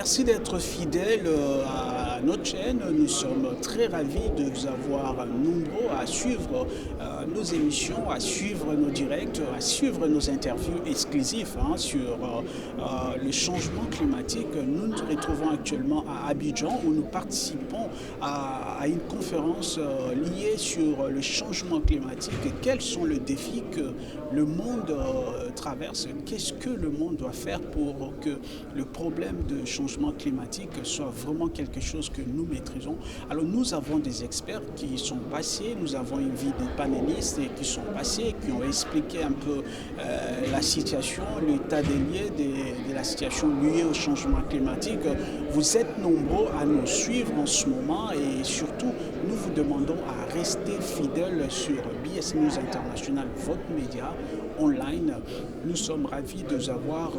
Merci d'être fidèle à notre chaîne. Nous sommes très ravis de vous avoir nombreux à suivre nos émissions, à suivre nos directs, à suivre nos interviews exclusives sur le changement climatique. Nous nous retrouvons actuellement à Abidjan où nous participons à une conférence liée sur le changement climatique. Quels sont les défis que le monde traverse? Qu'est-ce que le monde doit faire pour que le problème de changement climatique soit vraiment quelque chose que nous maîtrisons? Alors nous avons des experts qui sont passés, nous avons invité des panélistes qui sont passés, qui ont expliqué un peu la situation, l'état des lieux de la situation liée au changement climatique. Vous êtes nombreux à nous suivre en ce moment et surtout nous vous demandons à rester fidèles sur BS News International, votre média online. Nous sommes ravis de vous avoir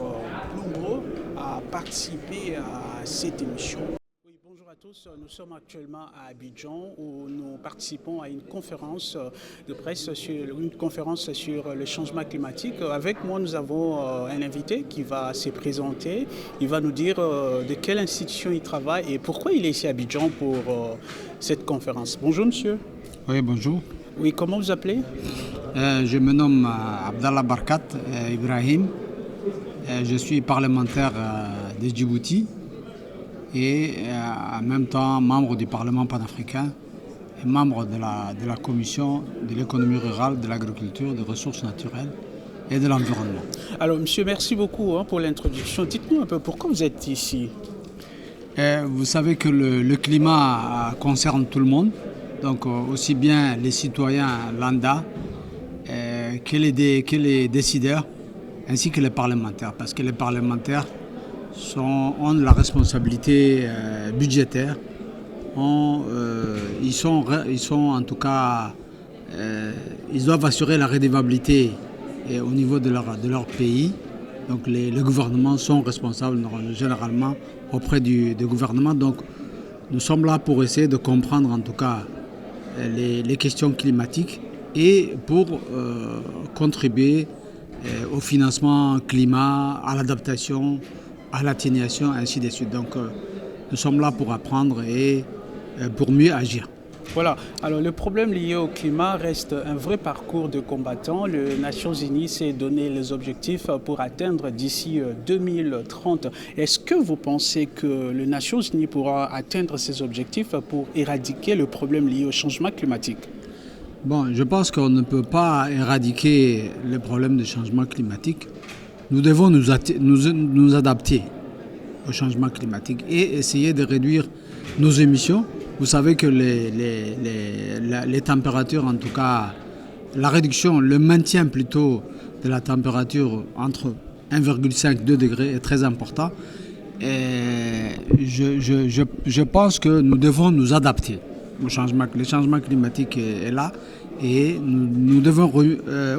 nombreux à participer à cette émission. Oui, bonjour à tous. Nous sommes actuellement à Abidjan où nous participons à une conférence de presse sur le changement climatique. Avec moi, nous avons un invité qui va se présenter. Il va nous dire de quelle institution il travaille et pourquoi il est ici à Abidjan pour cette conférence. Bonjour monsieur. Oui, bonjour. Oui, comment vous appelez? Je me nomme Abdallah Barkat Ibrahim. Je suis parlementaire de Djibouti et en même temps membre du Parlement panafricain et membre de la commission de l'économie rurale, de l'agriculture, des ressources naturelles et de l'environnement. Alors monsieur, merci beaucoup pour l'introduction. Dites-nous un peu pourquoi vous êtes ici. Vous savez que le climat concerne tout le monde, donc aussi bien les citoyens lambda que les décideurs, ainsi que les parlementaires, parce que les parlementaires ont la responsabilité budgétaire, ils sont en tout cas, ils doivent assurer la redevabilité au niveau de leur pays. Donc les gouvernements sont responsables généralement auprès du gouvernement. Donc nous sommes là pour essayer de comprendre en tout cas les questions climatiques et pour contribuer au financement climat, à l'adaptation, à l'atténuation, ainsi de suite. Donc nous sommes là pour apprendre et pour mieux agir. Voilà, alors le problème lié au climat reste un vrai parcours de combattants. Les Nations Unies s'est donné les objectifs pour atteindre d'ici 2030. Est-ce que vous pensez que les Nations Unies pourra atteindre ces objectifs pour éradiquer le problème lié au changement climatique? Bon, je pense qu'on ne peut pas éradiquer le problème du changement climatique. Nous devons nous adapter au changement climatique et essayer de réduire nos émissions. Vous savez que les températures, en tout cas, la réduction, le maintien plutôt de la température entre 1,5 et 2 degrés est très important. Et je pense que nous devons nous adapter. Le changement climatique est là et nous devons,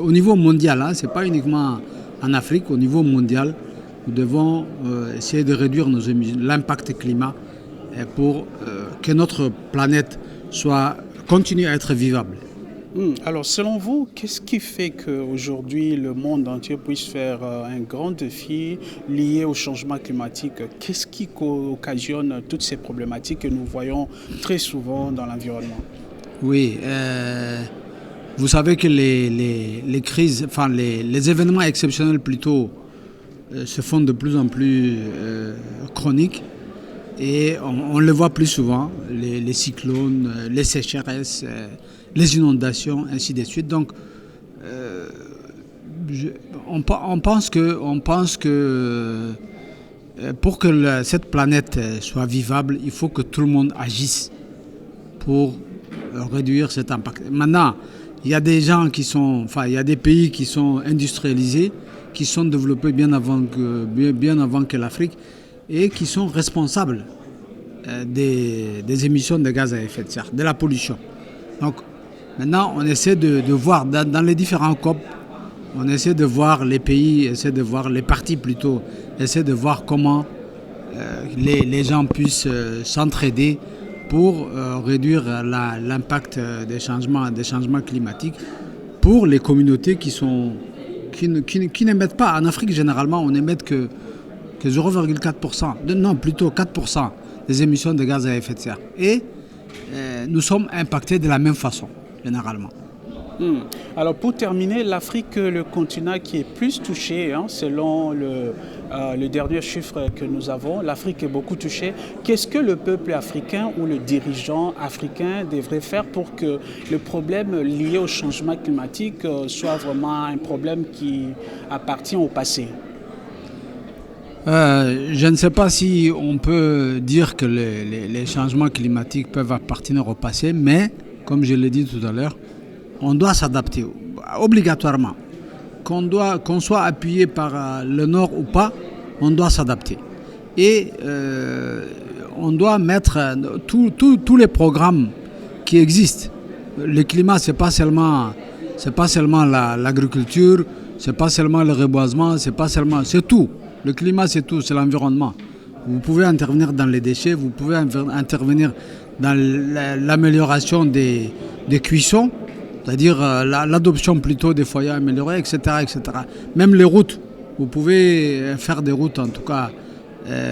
au niveau mondial, ce n'est pas uniquement en Afrique, au niveau mondial, nous devons essayer de réduire l'impact climat pour que notre planète continue à être vivable. Alors selon vous, qu'est-ce qui fait qu'aujourd'hui le monde entier puisse faire un grand défi lié au changement climatique? Qu'est-ce qui occasionne toutes ces problématiques que nous voyons très souvent dans l'environnement? Oui, vous savez que les crises, enfin les événements exceptionnels plutôt se font de plus en plus chroniques et on le voit plus souvent, les cyclones, les sécheresses, les inondations, ainsi de suite. Donc, on pense que pour que cette planète soit vivable, il faut que tout le monde agisse pour réduire cet impact. Maintenant, il y a des gens il y a des pays qui sont industrialisés, qui sont développés bien avant que l'Afrique et qui sont responsables des émissions de gaz à effet de serre, de la pollution. Donc, maintenant, on essaie de voir dans les différents COP, on essaie de voir les pays, essaie de voir les partis plutôt, essaie de voir comment les gens puissent s'entraider pour réduire l'impact des changements climatiques pour les communautés qui n'émettent pas. En Afrique, généralement, on n'émet que que 0,4%, non plutôt 4% des émissions de gaz à effet de serre. Et nous sommes impactés de la même façon, généralement. Alors pour terminer, l'Afrique, le continent qui est plus touché, selon le dernier chiffre que nous avons, l'Afrique est beaucoup touchée. Qu'est-ce que le peuple africain ou le dirigeant africain devrait faire pour que le problème lié au changement climatique soit vraiment un problème qui appartient au passé? Je ne sais pas si on peut dire que les changements climatiques peuvent appartenir au passé, mais comme je l'ai dit tout à l'heure, on doit s'adapter obligatoirement. Qu'on soit appuyé par le Nord ou pas, on doit s'adapter. Et on doit mettre tous les programmes qui existent. Le climat, c'est pas seulement l'agriculture, c'est pas seulement le reboisement, c'est tout. Le climat, c'est tout, c'est l'environnement. Vous pouvez intervenir dans les déchets, vous pouvez intervenir dans l'amélioration des cuissons, c'est-à-dire l'adoption plutôt des foyers améliorés, etc., etc. Même les routes, vous pouvez faire des routes en tout cas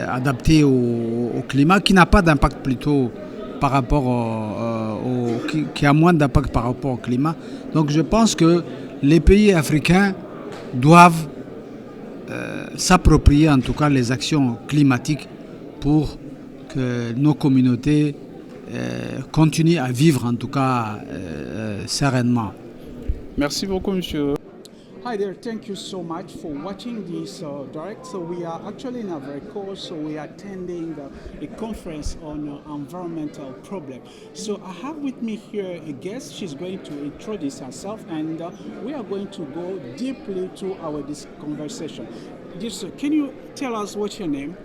adaptées au climat, qui n'a pas d'impact plutôt par rapport qui a moins d'impact par rapport au climat. Donc je pense que les pays africains doivent s'approprier en tout cas les actions climatiques pour que nos communautés continuent à vivre en tout cas sereinement. Merci beaucoup, monsieur. Hi there, thank you so much for watching this direct. So we are actually in Ivory Coast, so we are attending a conference on environmental problem. So I have with me here a guest. She's going to introduce herself, and we are going to go deeply to this conversation. Just, can you tell us what's your name?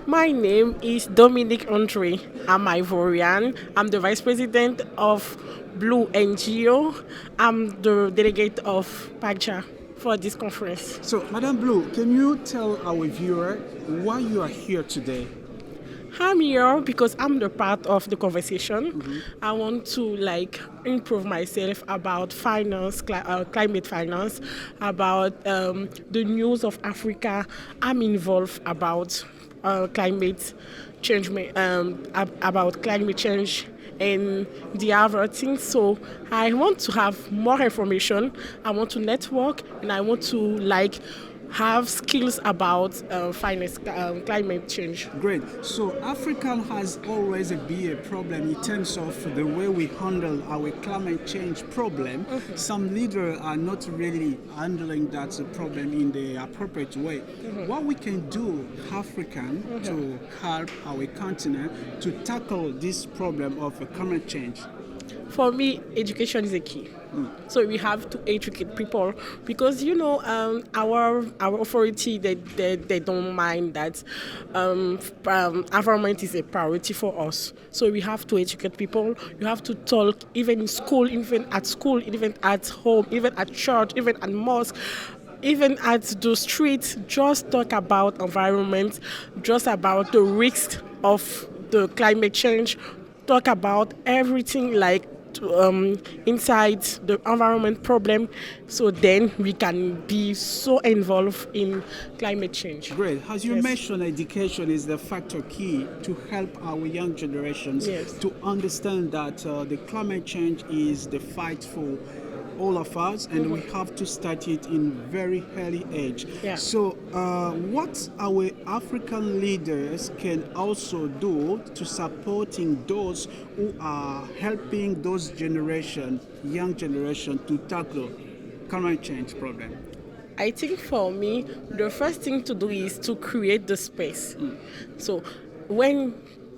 My name is Dominique Andre. I'm Ivorian. I'm the Vice President of Blue NGO. I'm the delegate of PAGCHA for this conference. So, Madame Blue, can you tell our viewer why you are here today? I'm here because I'm the part of the conversation. Mm-hmm. I want to improve myself about finance, climate finance, about the news of Africa. I'm involved about climate change, and the other things. So I want to have more information. I want to network, and I want to have skills about finance, climate change. Great. So Africa has always been a problem in terms of the way we handle our climate change problem. Mm-hmm. Some leaders are not really handling that problem in the appropriate way. Mm-hmm. What we can do, African, mm-hmm. to help our continent to tackle this problem of climate change? For me, education is a key. So we have to educate people because our authority they don't mind that environment is a priority for us. So we have to educate people. You have to talk even in school, even at home, even at church, even at mosque. Even at the street, just talk about environment, just about the risks of the climate change, talk about everything inside the environment problem, so then we can be so involved in climate change. Great. As you mentioned, education is the factor key to help our young generations to understand that the climate change is the fight for all of us, and mm-hmm. we have to start it in very early age. Yeah. So what our African leaders can also do to supporting those who are helping those young generation to tackle climate change problem? I think for me, the first thing to do is to create the space. So when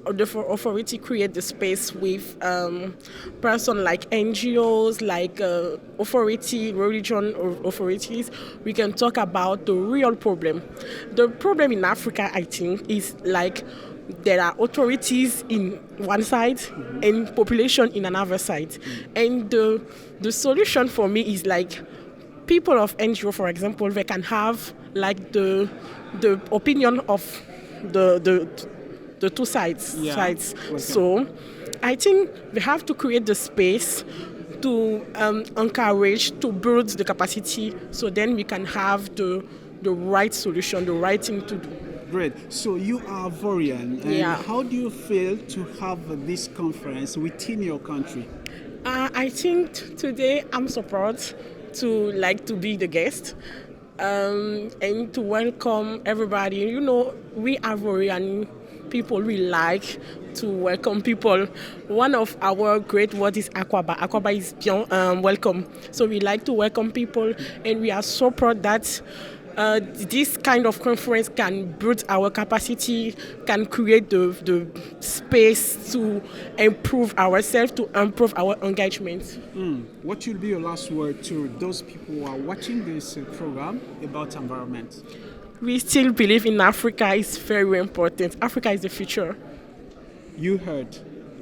the authority create the space with person like NGOs, religion authorities, we can talk about the real problem. The problem in Africa, I think, is there are authorities in one side mm-hmm. and population in another side. Mm-hmm. And the solution for me is people of NGO, for example, they can have the opinion of the two sides. Okay. So I think we have to create the space to encourage, to build the capacity, so then we can have the right solution, the right thing to do. Great. So you are Ivorian, and Yeah. how do you feel to have this conference within your country? I think today I'm surprised to be the guest and to welcome everybody. You know, we Ivorian people, we like to welcome people. One of our great words is Akwaba. Akwaba is bien, welcome. So we like to welcome people, and we are so proud that this kind of conference can build our capacity, can create the space to improve ourselves, to improve our engagement. What will be your last word to those people who are watching this program about environment? We still believe in Africa is very important. Africa is the future. You heard,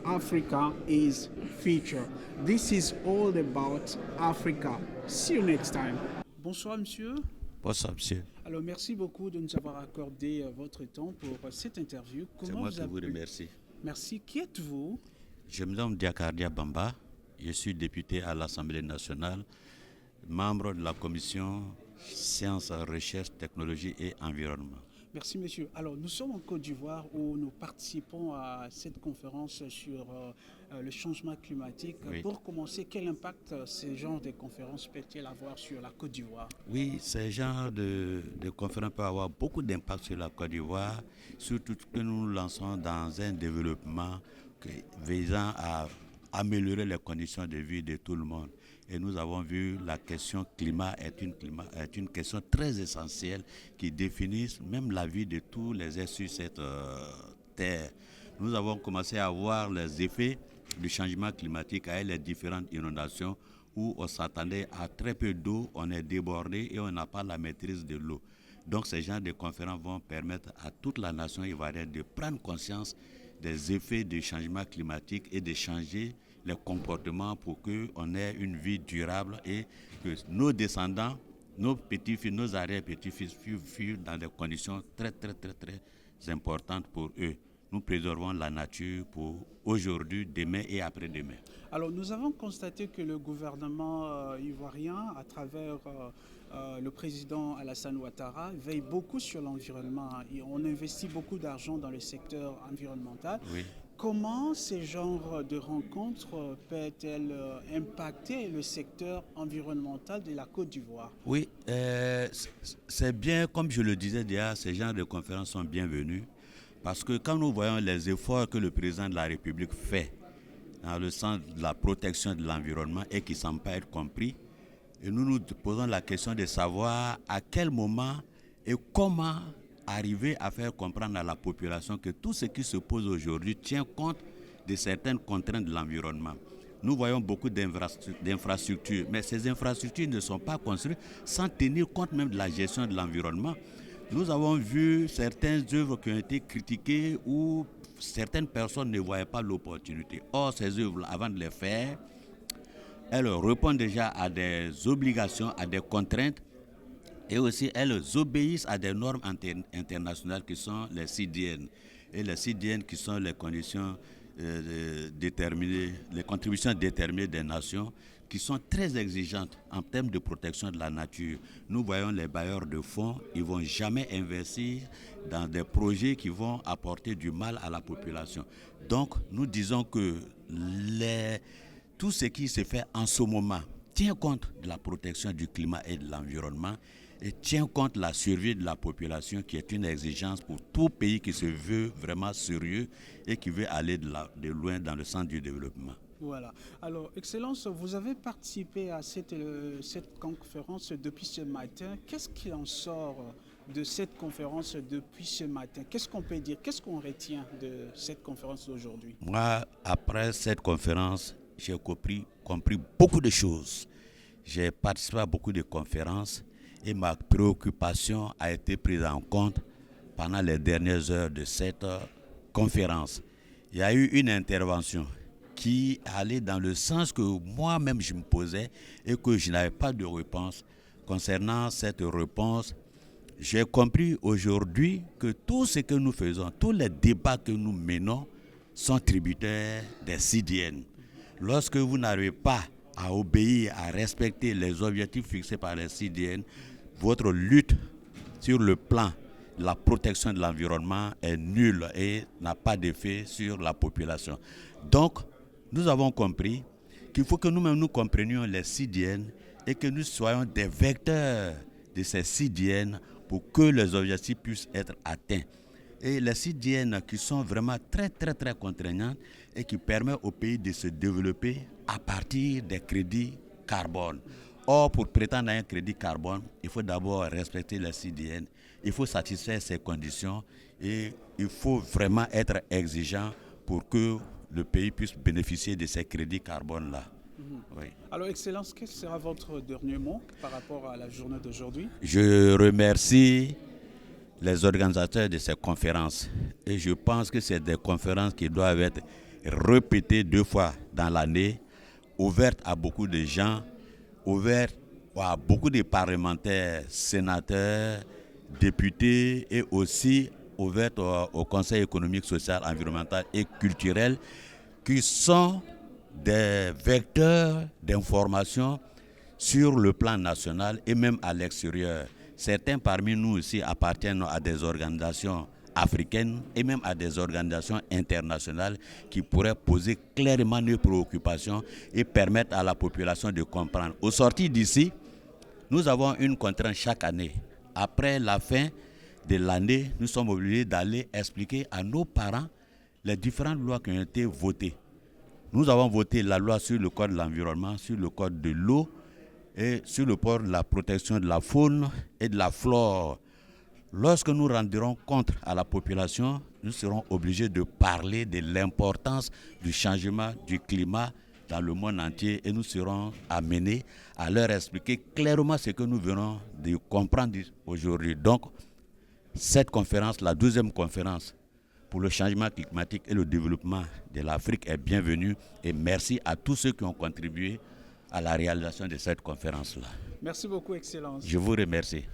Africa is future. This is all about Africa. See you next time. Bonsoir, monsieur. Bonsoir, monsieur. Alors, merci beaucoup de nous avoir accordé votre temps pour cette interview. C'est moi qui vous remercie. Merci. Qui êtes-vous? Je me nomme Diakardia Bamba. Je suis député à l'Assemblée nationale, membre de la commission Sciences, Recherche, Technologie et Environnement. Merci, monsieur. Alors, nous sommes en Côte d'Ivoire où nous participons à cette conférence sur le changement climatique. Oui. Pour commencer, quel impact ce genre de conférence peut-il avoir sur la Côte d'Ivoire? Oui, ce genre de conférence peut avoir beaucoup d'impact sur la Côte d'Ivoire, surtout que nous nous lançons dans un développement visant à améliorer les conditions de vie de tout le monde. Et nous avons vu la question climat est une question très essentielle qui définit même la vie de tous les êtres sur cette terre. Nous avons commencé à voir les effets du changement climatique avec les différentes inondations où on s'attendait à très peu d'eau, on est débordé et on n'a pas la maîtrise de l'eau. Donc ces genres de conférences vont permettre à toute la nation ivoirienne de prendre conscience des effets du changement climatique et de changer les comportements pour qu'on ait une vie durable et que nos descendants, nos petits-fils, nos arrière-petits-fils vivent dans des conditions très importantes pour eux. Nous préservons la nature pour aujourd'hui, demain et après-demain. Alors, nous avons constaté que le gouvernement ivoirien, à travers le président Alassane Ouattara, veille beaucoup sur l'environnement. Et on investit beaucoup d'argent dans le secteur environnemental. Oui. Comment ce genre de rencontres peut-elle impacter le secteur environnemental de la Côte d'Ivoire? Oui, c'est bien, comme je le disais déjà, ces genres de conférences sont bienvenus parce que quand nous voyons les efforts que le président de la République fait dans le sens de la protection de l'environnement et qui ne semble pas être compris, et nous nous posons la question de savoir à quel moment et comment arriver à faire comprendre à la population que tout ce qui se pose aujourd'hui tient compte de certaines contraintes de l'environnement. Nous voyons beaucoup d'infrastructures, mais ces infrastructures ne sont pas construites sans tenir compte même de la gestion de l'environnement. Nous avons vu certaines œuvres qui ont été critiquées où certaines personnes ne voyaient pas l'opportunité. Or, ces œuvres, avant de les faire, elles répondent déjà à des obligations, à des contraintes, et aussi elles obéissent à des normes internationales qui sont les CDN. Et les CDN qui sont les conditions déterminées, les contributions déterminées des nations qui sont très exigeantes en termes de protection de la nature. Nous voyons les bailleurs de fonds, ils ne vont jamais investir dans des projets qui vont apporter du mal à la population. Donc nous disons que tout ce qui se fait en ce moment tient compte de la protection du climat et de l'environnement et tient compte de la survie de la population qui est une exigence pour tout pays qui se veut vraiment sérieux et qui veut aller de loin dans le sens du développement. Voilà. Alors, Excellence, vous avez participé à cette conférence depuis ce matin. Qu'est-ce qui en sort de cette conférence depuis ce matin? Qu'est-ce qu'on peut dire? Qu'est-ce qu'on retient de cette conférence d'aujourd'hui? Moi, après cette conférence, j'ai compris beaucoup de choses. J'ai participé à beaucoup de conférences et ma préoccupation a été prise en compte pendant les dernières heures de cette conférence. Il y a eu une intervention qui allait dans le sens que moi-même je me posais et que je n'avais pas de réponse. Concernant cette réponse, j'ai compris aujourd'hui que tout ce que nous faisons, tous les débats que nous menons sont tributaires des CDN. Lorsque vous n'arrivez pas à obéir, à respecter les objectifs fixés par les CDN, votre lutte sur le plan la protection de l'environnement est nulle et n'a pas d'effet sur la population. Donc, nous avons compris qu'il faut que nous-mêmes nous comprenions les CDN et que nous soyons des vecteurs de ces CDN pour que les objectifs puissent être atteints. Et les CDN qui sont vraiment très, très, très contraignantes et qui permettent au pays de se développer à partir des crédits carbone. Or, pour prétendre à un crédit carbone, il faut d'abord respecter les CDN, il faut satisfaire ces conditions et il faut vraiment être exigeant pour que le pays puisse bénéficier de ces crédits carbone-là. Oui. Alors, Excellence, quel sera votre dernier mot par rapport à la journée d'aujourd'hui? Je remercie les organisateurs de ces conférences et je pense que c'est des conférences qui doivent être répétées 2 fois dans l'année, ouvertes à beaucoup de gens, ouvertes à beaucoup de parlementaires, sénateurs, députés et aussi ouvertes au Conseil économique, social, environnemental et culturel qui sont des vecteurs d'information sur le plan national et même à l'extérieur. Certains parmi nous aussi appartiennent à des organisations africaines et même à des organisations internationales qui pourraient poser clairement nos préoccupations et permettre à la population de comprendre. Au sortir d'ici, nous avons une contrainte chaque année. Après la fin de l'année, nous sommes obligés d'aller expliquer à nos parents les différentes lois qui ont été votées. Nous avons voté la loi sur le code de l'environnement, sur le code de l'eau et sur le code de la protection de la faune et de la flore. Lorsque nous rendrons compte à la population, nous serons obligés de parler de l'importance du changement du climat dans le monde entier et nous serons amenés à leur expliquer clairement ce que nous venons de comprendre aujourd'hui. Donc, cette conférence, la 12e conférence pour le changement climatique et le développement de l'Afrique est bienvenue et merci à tous ceux qui ont contribué à la réalisation de cette conférence-là. Merci beaucoup, Excellence. Je vous remercie.